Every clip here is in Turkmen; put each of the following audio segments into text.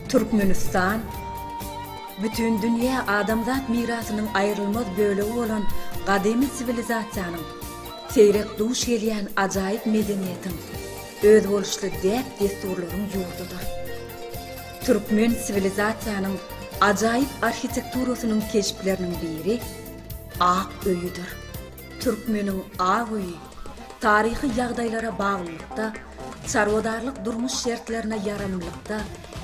Türkmenistan, bütün dünya adamzat mirasının ayrılmaz bölüğü olan kadimi sivilizasiyanın, seyrek duş gelen acayip medeniyetin, öz boluşlu dep desturların yurdudur. Türkmen sivilizasiyanın acayip arxitekturasının keşiflerinin biri Ak Öyüdür. Türkmenin Ak Öyü, tarihi yağdaylara bağlılıkta, çarvadarlık durmuş şertlerine yaramlılıkta,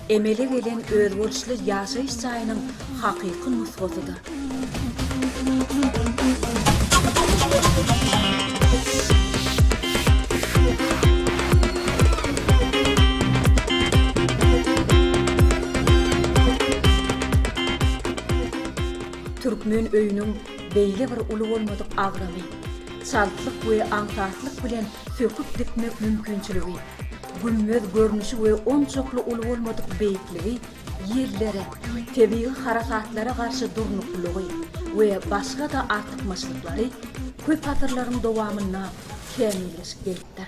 emele gelen öz boluşlu yaşayış çayının hakiki nusxatıdır. Türkmen öyünün beyle bir ulu olmadık ağrami, çaltlık ve antaslık bilen söküp dikmek mümkünçülüğü, gülmez görünüşü ve on çoklu ulu olmadık beyikliği, yerlere, tebii harakatlara karşı durnukluluğu ve başka da artıkmaşlıkları köp hatırların devamına kemilleşip gelipdir.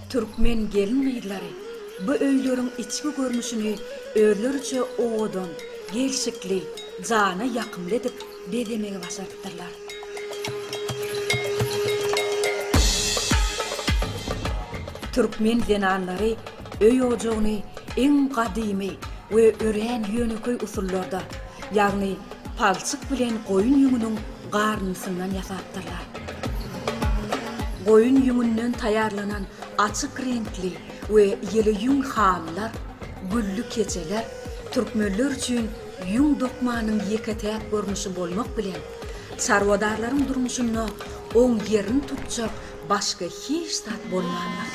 Türkmen gelin meyilleri bu öylerin içki görünüşünü özlörçe oğudun, gelşikli, cana yakımlı edip bedemeye başarttırlar. Türkmen Zenanlary öy ocağını en kadimi ve ören yönököy usullarda, yani palçık bilen koyun yününün garnısından yasattırlar. Koyun yününden tayarlanan açık renkli ve yeli yün hamlar, güllü keçeler, Türkmenler için yün dokmanın yekatek görünüşü bolmak bilen, çarvadarların durmuşunu on yerini tutacak başka hiç tat bolmaz.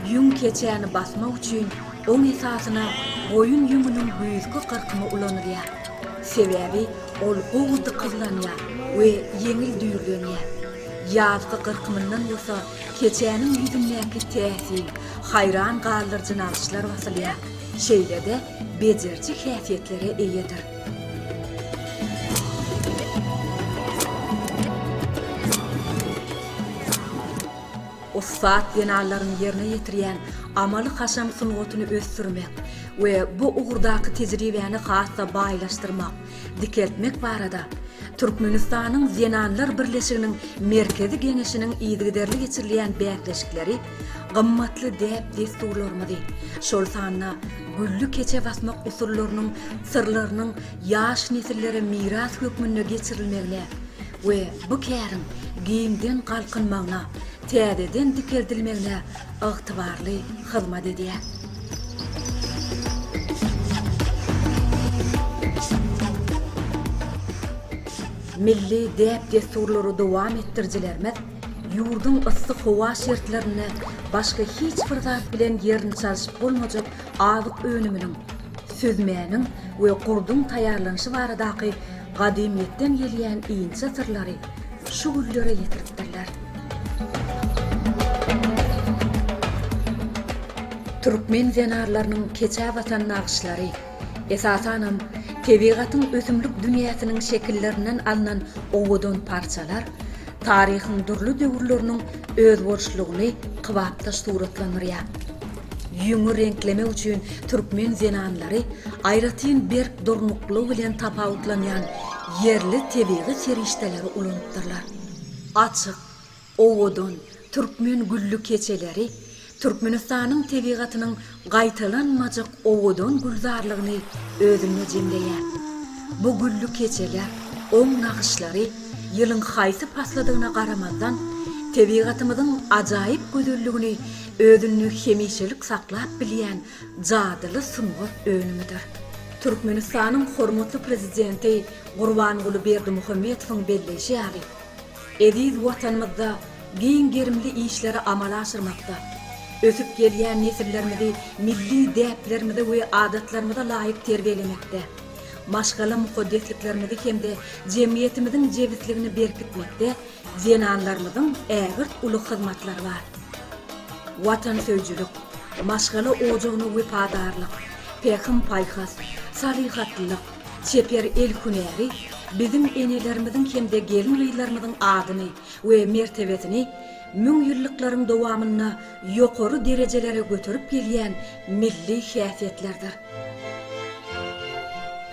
Yün keçeni basmak için on esasına koyun yününün büyütkü kırkımı ulanır ya. Sebebi ol qoğudu kızlanıya ve yengil düyürlönüya. Yazgı kırkımından olsa keçenin yüzündeki tesir, hayran kaldırıcı nalışlar vasılıya. Şeyle de becerci hafiyetlere eyedir. O saat denarların yerine yetiriyen amalı kaşam sunğutunu östürmek ve bu uğurdaki tecrübeni hassa baylaştırmak, dikeltmek barada Türkmenistan'ın Zenanlar Birleşiginin merkezi genişinin iyidigiderli geçirilen bekleşikleri gımmatlı dep desturlarmady. Şol sanna güllü keçe basmak usullarının sırlarının yaş nesillere miras hükmünde geçirilmegine ve bu kârin giyimden kalkınmağına, täzeden dikeldilmegine ıgtybarly hyzmat edýär. Milli dep desturlary dowam etdirjilermek, yurdun ıssy howa şertlerini başka hiç bir zat bilen yerini çalyşyp bolmajak azyk önüminiň, süzmäniň we gurdun taýarlanyşy baradaky gadimiýetden gelýän iňçe sırlary şu güllere ýetiripdirler. Türkmen zenarlarynyň keçä watan naqşlary esasanam tebigatın ösümlük dünýäsiniň şekillerinden alınan oğudun parçalar, tarihin durly döwürleriniň öz bolşlugyny kıwapda suratlanyrýar. Yüňi renklemek üçin Türkmen Zenanlary aýratyn berk durnuklugy bilen tapawutlanýan yerli tebii serişdeleri ulanypdyrlar. Açyk, oğudun, Türkmen güllü keçeleri Türkmenistan'ın tebigatynyň gaýtalanmajak oğudun gülzarlygyny özüne jemleýär. Bu güllü keçeler, oň naqşlary ýylyň haýsy pasladygyna garamazdan tebigatymyzyň ajaýyp gözelligini özüne hemişelik saklap bilýän jadyly sungat önümüdür. Türkmenistanyň hormatly prezidenti Gurbanguly Berdimuhammedowyň belleşýäri ediz watanymyzda giň gerimli işleri amala aşyrmakda, ösüp gelýän nesillerimizi milli däplerimize we adatlarymyza laýyk terbiýelemekde, maşgala mukaddesliklerimizi hemde jemgyýetimizin jebitligini berkitmekde zenanlarymyzyň ägirt uly hyzmatlary bar. Watan söýjülük, maşgala ojagyny we padarlyk, pehim paýhas, salihatlılık, çeper el hüneri, bizim enelerimizin hemde gelin gıylarımızın adını ve mertebesini müň ýyllyklaryň dowamyna ýokary derejelere götürüp gelýän milli häsiýetlerdir.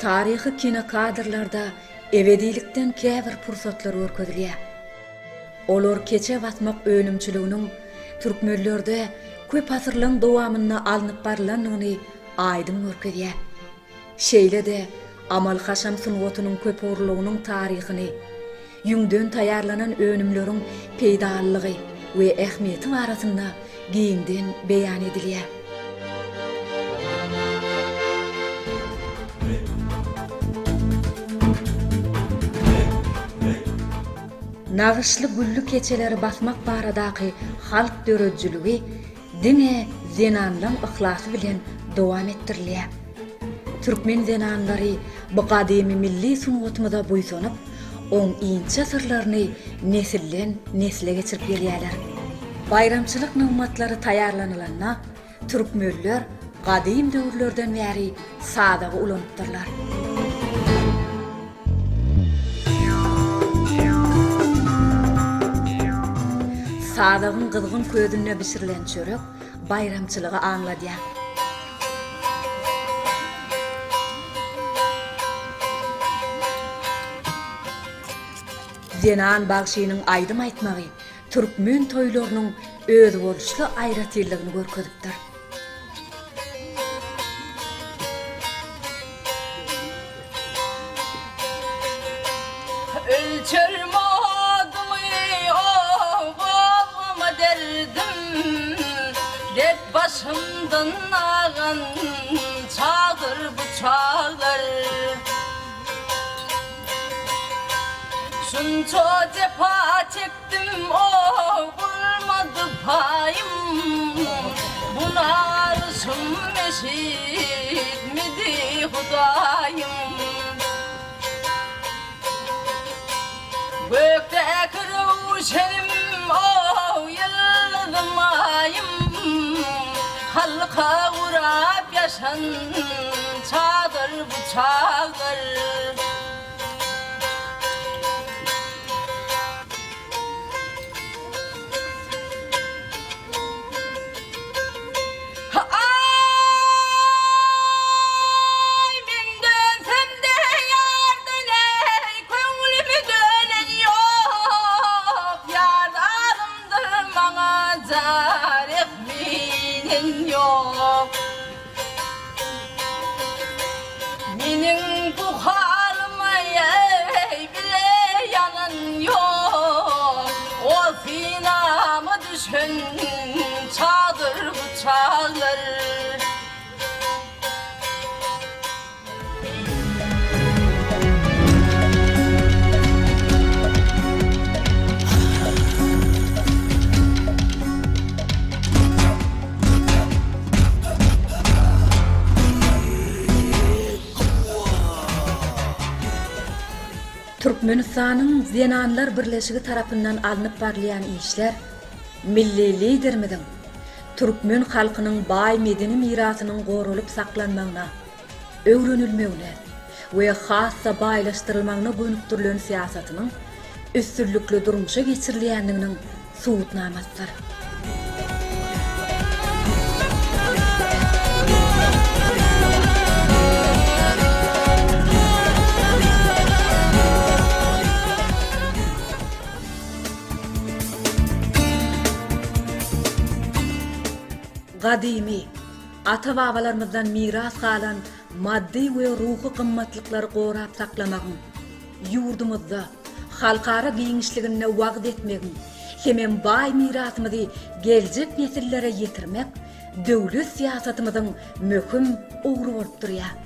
Taryhy kinokadrlarda ebedilikden käbir pursatlar örkezilýär. Olar keçe batmak önümçiliginiň türkmenlerde köp asyrlaryň dowamyna alınıp barylanyny aýdym örkezýär. Şeýle de amal haşam sunwatynyň köp orlugynyň taryhyny, ýüňden taýarlanan önümleriň peýdalygy we ähmiýeti barasynda giňden beýan edilýär. Nağışlı güllü keçeleri basmak baradaky halk dörejçiligi Türkmen Zenanlaryň ihlasy bilen dowam etdirilýär. Türkmen Zenanlary bu gadymy milli sunwatymyza buýsanyp, oň inçe sırlaryny nesilden nesile geçirip gelýärler. Bayramçylyk nygmatlary taýarlanylanna türkmenler gadym döwürlerden bäri sadaga ulanypdyrlar. Sadagyň gyzgyn ködüne bişirilen çörek bayramçylygy aňladýar. Zenan bagşynyň aýdym aýtmagy türkmen toýlarynyň öz boluşly aýratyrlygyny görkezipdir. Başımdan ağan çağdır bıçaklar, şunca cefa çektim, bulmadı payım. Buna arşım eşitmedi Hudayım. Gökte kırışenim, yıldızım ayım. Halka uğrap yaşan çağdır bıçaklar. Ay ben dönsem de yar döney, köngülümü dönen yok. Yar adımdır bana zarif yok. Menin bu halıma bile yanan yok. O finama düşen çadır bıçaklar. Türkmenistanyň Zenanlar birleşigi tarapyndan alınıp barlayan işler milli liderimiň Türkmen halkynyň baý medeni mirasynyň gorulyp saklanmagyna, öwrenilmegine we hassa baýlaşdyrylmagyna gönükdirilen siýasatynyň üstünlükli durmuşa geçirilýändiginiň suwutnamasydyr. Gadimi, ata-babalarymyzdan miras galan maddi we ruhy gymmatlyklary gorap saklamagyň, ýurdumyzda halkara giňişligine wagt etmegiň, hemem baý mirasymyzy geljek nesillere ýetirmek döwlet siýasatymyzyň möhüm ugry bolup durýar.